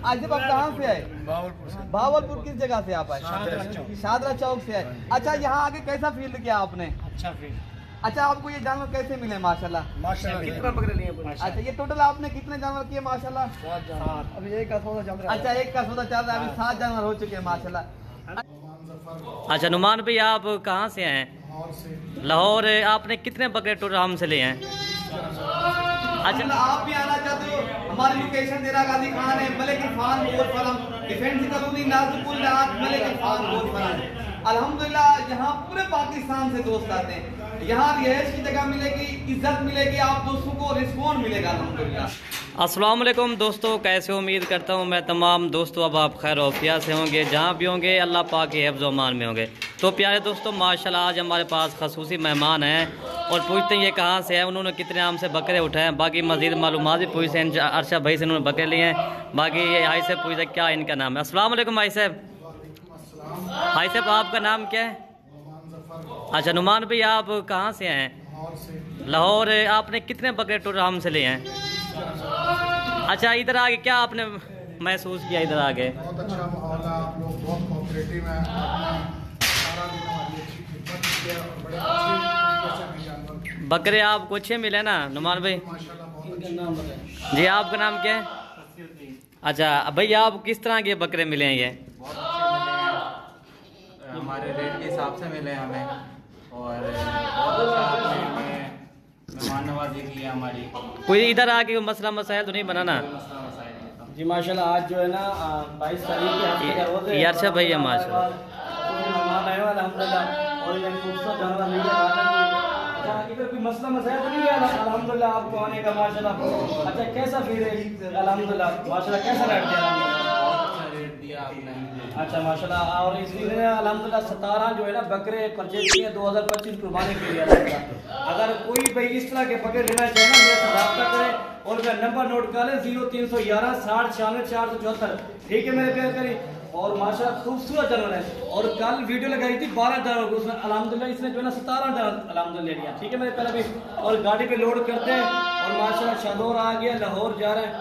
आज जब आप कहाँ से आए? भावलपुर से। भावलपुर किस जगह से आप आए? शादरा चौक से आए। अच्छा, यहाँ आके कैसा फील किया आपने? अच्छा फील। अच्छा, आपको ये जानवर कैसे मिले माशाल्लाह? कितना पकड़ लिए? अच्छा, ये टोटल आपने कितने जानवर किए माशाल्लाह? 7। अभी एक का सौदा चल रहा है। अच्छा, एक का सौदा चल रहा है, अभी 7 जानवर हो चुके हैं माशाल्लाह। अच्छा नुमान भाई, आप कहाँ से हैं? लाहौर। आपने कितने बकरे टोटल हमसे लिए हैं? अच्छा, आप भी आना चाहते हो? हमारी लोकेशन देरा गाजी खान है, Malik Irfan goat farm, defence colony Nazipur रात, मलिक इरफान गोट फार्म। अल्हम्दुलिल्लाह यहाँ पूरे पाकिस्तान से दोस्त आते हैं। यहाँ रिहाइश की जगह मिलेगी, इज्जत मिलेगी, आप दोस्तों को रिस्पॉन्ड मिलेगा अल्हम्दुलिल्लाह। अस्सलाम वालेकुम दोस्तों, कैसे उम्मीद करता हूँ मैं तमाम दोस्तों अब आप खैर औफिया से होंगे, जहाँ भी होंगे अल्लाह पाक के हिफ्ज़ व अमान में होंगे। तो प्यारे दोस्तों माशाल्लाह आज हमारे पास खसूसी मेहमान हैं और पूछते हैं ये कहाँ से है, उन्होंने कितने आम से बकरे उठाए हैं। बाकी मज़ीद मालूमात भी पूछते हैं अरशद भाई से, उन्होंने बकरे लिए हैं। बाकी ये भाई से पूछते हैं क्या इनका नाम है। अस्सलाम वालेकुम भाई साहब। भाई साहब आपका नाम क्या है? अच्छा नुमान भाई, आप कहाँ से हैं? लाहौर। आपने कितने बकरे टोटल हमसे लिए हैं? अच्छा, इधर आके क्या आपने महसूस किया? इधर आके बहुत अच्छा माहौल है, आप लोग बहुत कोऑपरेटिव हैं, सारा दिन हमारी अच्छी खिदमत की है और बड़े अच्छे तरीके से हमें जानवर बकरे आपको अच्छे मिले ना नुमान भाई? माशाल्लाह बहुत अच्छे। जी आपका नाम क्या है? अच्छा भाई, आप किस तरह के बकरे मिले हैं? ये बहुत अच्छे मिले हैं, हमारे रेट के हिसाब से मिले हमें और बहुत अच्छा आपने मेहमान नवाजी की है हमारी। कोई इधर आके कोई मसला मसाइल तो नहीं बनाना? मसला मसाइल नहीं था। जी माशाल्लाह आज जो है ना 22 तारीख के हफ्ते का रोज़ है। ये अरशद भाई है माशाल्लाह। मेहमान आए हुए हैं अल्हम्दुलिल्लाह और ये खूबसूरत जानवर मिल गया। अच्छा, इधर कोई मसला मसाइल तो नहीं है? अल्हम्दुलिल्लाह आपको आने का माशाल्लाह। अच्छा, कैसा फील है? अल्हम्दुलिल्लाह माशाल्लाह। कैसा रेट दिया? बहुत अच्छा रेट दिया आपने। अच्छा माशाल्लाह। और इसलिए अल्हम्दुलिल्लाह 17 जो है ना बकरे परचेज किए 2025 कुर्बानी के लिए अल्हम्दुलिल्लाह। अगर कोई भाई इस तरह के बकरे लेना चाहे ना मेरे से रब्ता करें और मेरा नंबर नोट कर लें 0311 60 96 474। ठीक है मेरे प्यार करी। और माशाल्लाह खूबसूरत जानवर है और कल वीडियो लगाई थी 12 जानवर को, उसमें अल्हम्दुलिल्लाह इसने जो है ना 17 जानवर अल्हम्दुलिल्लाह लिया। ठीक है मेरे पहले भी और गाड़ी पे लोड करते हैं और माशाल्लाह शादौर आ गया, लाहौर जा रहे हैं।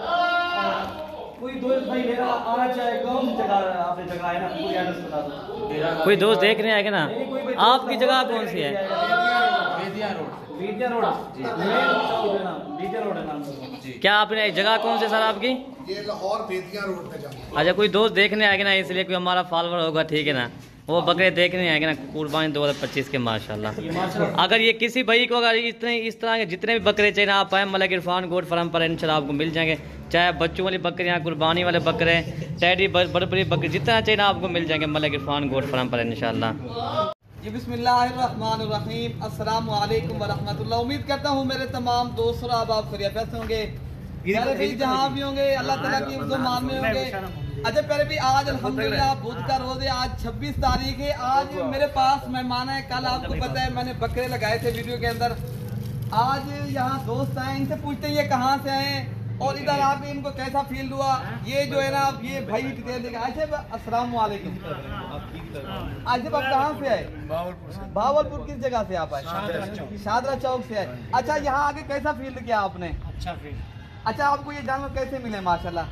कोई दोस्त भाई मेरा आना चाहे कौन जगह आपने जगह है ना, पूरी एड्रेस बता दो। कोई दोस्त देखने आएगा ना? आपकी जगह कौन सी है? बेदिया रोड से। बेदिया रोड जी, बेदिया रोड है नाम से। क्या आपने जगह कौन सी सर आपकी? ये लाहौर बेदिया रोड पे जाना है। अच्छा, कोई दोस्त देखने आएगा ना, इसलिए कोई हमारा फॉलोवर होगा, ठीक है ना, वो बकरे देखने आएंगे ना कुर्बानी 2025 के माशाल्लाह। अगर ये किसी भाई को अगर इस तरह के जितने भी बकरे चाहिए ना, आप आए मलिक इरफान गोट फार्म पर इंशाल्लाह आपको मिल जाएंगे। चाहे बच्चों वाली बकरियाँ, कुर्बानी वाले बकरे, टैडी बड़ी बड़ी बकरी, जितना चाहिए ना आपको मिल जाएंगे मलिक इरफान गोट फार्म पर इंशाल्लाह। जी बिस्मिल्लाहिर्रहमानिर्रहीम, अस्सलाम वालेकुम वरहमतुल्लाह। उम्मीद करता हूँ मेरे तमाम दोस्तों आप खैरियत से होंगे, मेरे भी जहाँ भी होंगे अल्लाह ताला की इज़्ज़त मान में होंगे। अच्छा, पहले भी आज अल्हम्दुलिल्लाह बुध का रोज़ है, आज 26 तारीख है। आज मेरे पास मेहमान है, कल आपको पता है मैंने बकरे लगाए थे वीडियो के अंदर। आज यहाँ दोस्त आए, इनसे पूछते हैं ये कहाँ से आए और इधर आके इनको कैसा फील हुआ। ये जो है ना अब ये भाई डिटेल देगा। अच्छा, अस्सलाम वालेकुम। आज जब आप कहाँ से आए? भावलपुर से। भावलपुर किस जगह से आप आए? शादरा चौक से आए। अच्छा, यहाँ आके कैसा फील किया आपने? अच्छा फील। अच्छा, आपको ये जानवर कैसे मिले माशाल्लाह?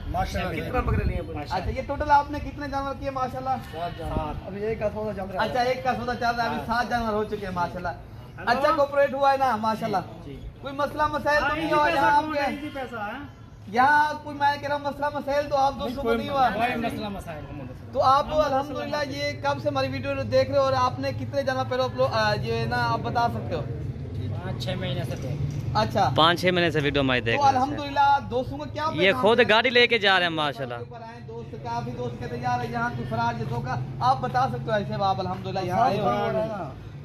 कितना पकड़ लिए? अच्छा, ये टोटल आपने कितने जानवर किए माशाल्लाह? 7। अभी एक का सौदा चल रहा है। अच्छा, एक का सौदा चल रहा है, अभी 7 जानवर हो चुके हैं माशाल्लाह। अच्छा, कोऑपरेट हुआ है ना माशाल्लाह? कोई मसला मसाइल तो नहीं हुआ यहाँ आपके? यहाँ कोई मैं कह रहा हूँ मसला मसाइल तो आप दोस्तों को नहीं हुआ? मसला मसाइल तो आप अल्हम्दुलिल्लाह ये कब से हमारी वीडियो देख रहे हो और आपने कितने जानवर पहले अपलोड ये ना आप बता सकते हो? 5-6 महीने से। अच्छा, 5-6 महीने से वीडियो हमारी देख तो रहे हैं। अल्हम्दुलिल्लाह दोस्तों को क्या ये खुद गाड़ी लेके जा रहे हैं माशाल्लाह। दोस्त काफी दोस्त कहते यार यहाँ कोई फरार जिसों का आप बता सकते हो ऐसे आप अल्हम्दुलिल्लाह यहाँ आए हो?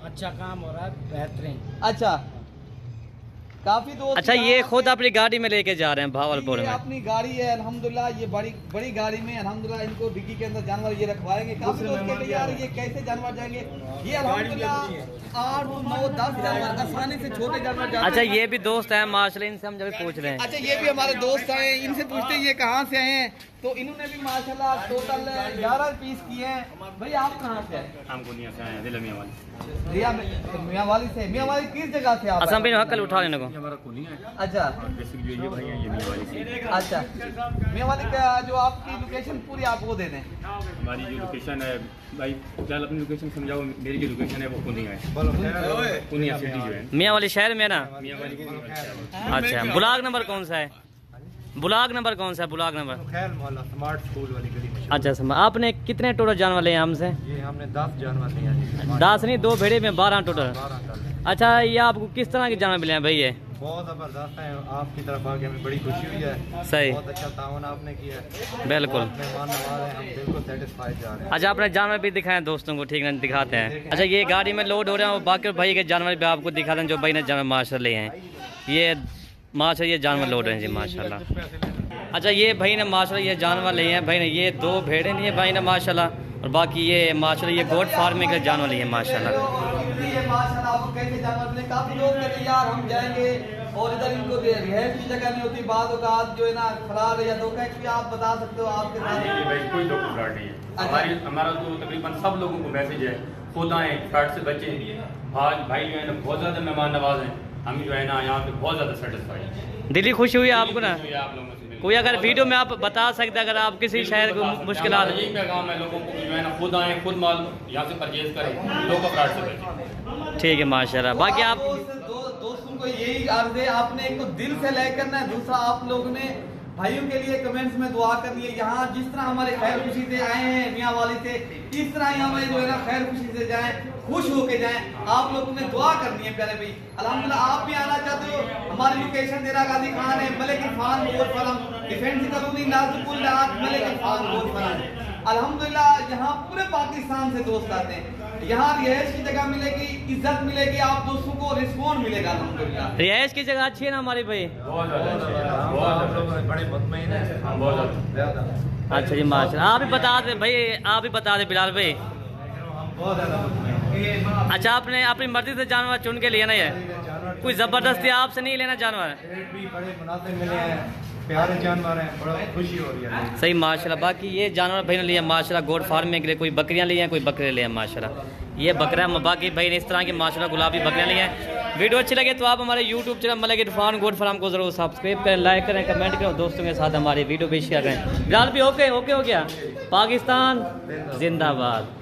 अच्छा काम हो रहा है, बेहतरीन। अच्छा, काफी दोस्त। अच्छा, ये खुद अपनी गाड़ी में लेके जा रहे हैं भावलपुर ये में? अपनी गाड़ी है अल्हम्दुलिल्लाह, ये बड़ी गाड़ी में अल्हम्दुलिल्लाह इनको डिग्गी के अंदर जानवर ये रखवाएंगे। काफी दोस्त कहते यार ये कैसे जानवर जाएंगे? ये अल्हम्दुलिल्लाह 8, 9, 10 जानवर आसानी से छोटे जानवर जाते हैं। अच्छा, ये भी दोस्त हैं माशाल्लाह, इनसे हम जब पूछ रहे हैं। अच्छा, ये भी हमारे दोस्त आए, इनसे पूछते हैं ये कहाँ से आए हैं तो इन्होंने भी माशाल्लाह टोटल 11 पीस किए हैं। भाई आप कहाँ से हैं? हम गुनिया से आए हैं, जिला मियांवाली। मियांवाली से। मियांवाली किस जगह से आप? असम पे हकल उठा लेने को। ये हमारा गुनिया है अच्छा और बेसिक जो ये भाई है ये मियांवाली से। अच्छा, मियांवाली का जो आपकी लोकेशन पूरी आपको दे दें। हमारी जो लोकेशन है भाई, फिलहाल अपनी लोकेशन समझाओ। मेरी जो लोकेशन है वो गुनिया है, गुनिया सिटी जो है मियांवाली शहर में ना। मियांवाली के। अच्छा, ब्लॉक नंबर कौन सा है? ब्लॉक नंबर कौन सा है? ब्लॉक नंबर खैर मोहल्ला स्मार्ट स्कूल वाली गली में। अच्छा समझ। आपने कितने टोटल जानवर लिए हमसे? ये हमने 10 जानवर लिए हैं। 10 नहीं, 2 भेड़े में 12 टोटल। 12 डाले। अच्छा, ये आपको किस तरह के जानवर मिले हैं भाई? ये बहुत ज़बरदस्त है, आपकी तरफ आके हमें बड़ी खुशी हुई है। सही, बहुत अच्छा तावन आपने किया है। बिल्कुल। मेहमान नवाज हैं, हम बिल्कुल सेटिस्फाइड जा रहे हैं। अच्छा, अपने जानवर भी दिखाएं दोस्तों को, ठीक है दिखाते हैं। अच्छा, ये गाड़ी में लोड हो रहे हैं और बाकी भाई के जानवर भी आपको दिखा दें जो भाई ने जानवर माशाल्लाह लिए हैं। ये माशाल्लाह ये जानवर लोड रहे हैं जी माशाल्लाह। अच्छा, ये भाई ने माशाल्लाह ये जानवर लिए हैं भाई ने। ये 2 भेड़े लिए भाई ने माशाल्लाह, और बाकी ये माशाल्लाह ये गोट फार्मिंग के जानवर लिए हैं माशाल्लाह। माशाल्लाह आपको कैसे जानवर मिले? काफी लोग कहते हैं यार हम जाएंगे और इधर इनको रिहायश की जगह नहीं होती, बाद औकात जो है ना फरार या धोखा भी आप बता सकते हो आपके साथ? ये भाई कोई लोग फ्रॉड नहीं है। हमारा तो तकरीबन सब लोगों को मैसेज है, खुद आए फ्रॉड से बचें। आज भाई जो है ना बहुत ज़्यादा मेहमान नवाज हैं, हम जो है ना यहाँ पे बहुत ज़्यादा सेटिस्फाइड। दिली खुशी हुई आपको ना? आप लोगों से कोई अगर वीडियो में आप बता सकते हैं, अगर आप किसी शहर को मुश्किल यही पैगाम है लोगों को जो है ना, खुद आए खुद माल यहाँ से परचेज करें, लोग फ्रॉड से बचें। ठीक है माशाल्लाह। बाकी आप दोस्तों को यही अर्ज है, आपने एक तो दिल से लाइक करना है, दूसरा आप लोगों ने भाइयों के लिए कमेंट्स में दुआ करनी है। यहाँ जिस तरह हमारे खैर खुशी से आए हैं मियांवाली से, इस तरह यहाँ में जो है ना खैर खुशी से जाएं, खुश होके जाएं। आप लोगों ने दुआ करनी है प्यारे भाई। अल्हम्दुलिल्लाह आप भी आना चाहते हो, हमारी लोकेशन देरा गाजी खान है, Malik Irfan goat farm, defence colony Nazipur लाट, मलिक इरफान गोट फार्म। अल्हम्दुलिल्लाह यहाँ पूरे पाकिस्तान से दोस्त आते हैं। यहाँ रिहायश की जगह मिलेगी, इज्जत मिलेगी, आप दोस्तों को रिस्पॉन्ड मिलेगा अल्हम्दुलिल्लाह। रिहायश की जगह अच्छी है ना हमारी भाई? बहुत ज़्यादा आप लोग बड़े मुतमईन हैं। बहुत ज़्यादा। अच्छा जी माशाल्लाह। आप भी बता दे भाई, आप भी बता दे बिलाल भाई। बहुत ज़्यादा मुतमईन। अच्छा, आपने अपनी मर्जी से जानवर चुन के लिया ना? ये कोई जबरदस्ती आपसे नहीं लेना जानवर? रेट भी बड़े मुनासिब मिले हैं, प्यारे जानवर हैं, बड़ा खुशी हो रही है। सही माशाल्लाह। बाकी ये जानवर भाई ने लिया माशाल्लाह गोट फार्मिंग के लिए। कोई बकरियां ली हैं, कोई बकरे लिए हैं माशाल्लाह। ये बकरा है, बाकी भाई ने इस तरह की माशाल्लाह गुलाबी बकरियां ली हैं। वीडियो अच्छी लगे तो आप हमारे YouTube channel Malik Irfan goat farm को जरूर सब्सक्राइब करें, लाइक करें, कमेंट करें, दोस्तों के साथ हमारी वीडियो भी शेयर करें। बिलाल भी ओके हो गया? पाकिस्तान जिंदाबाद।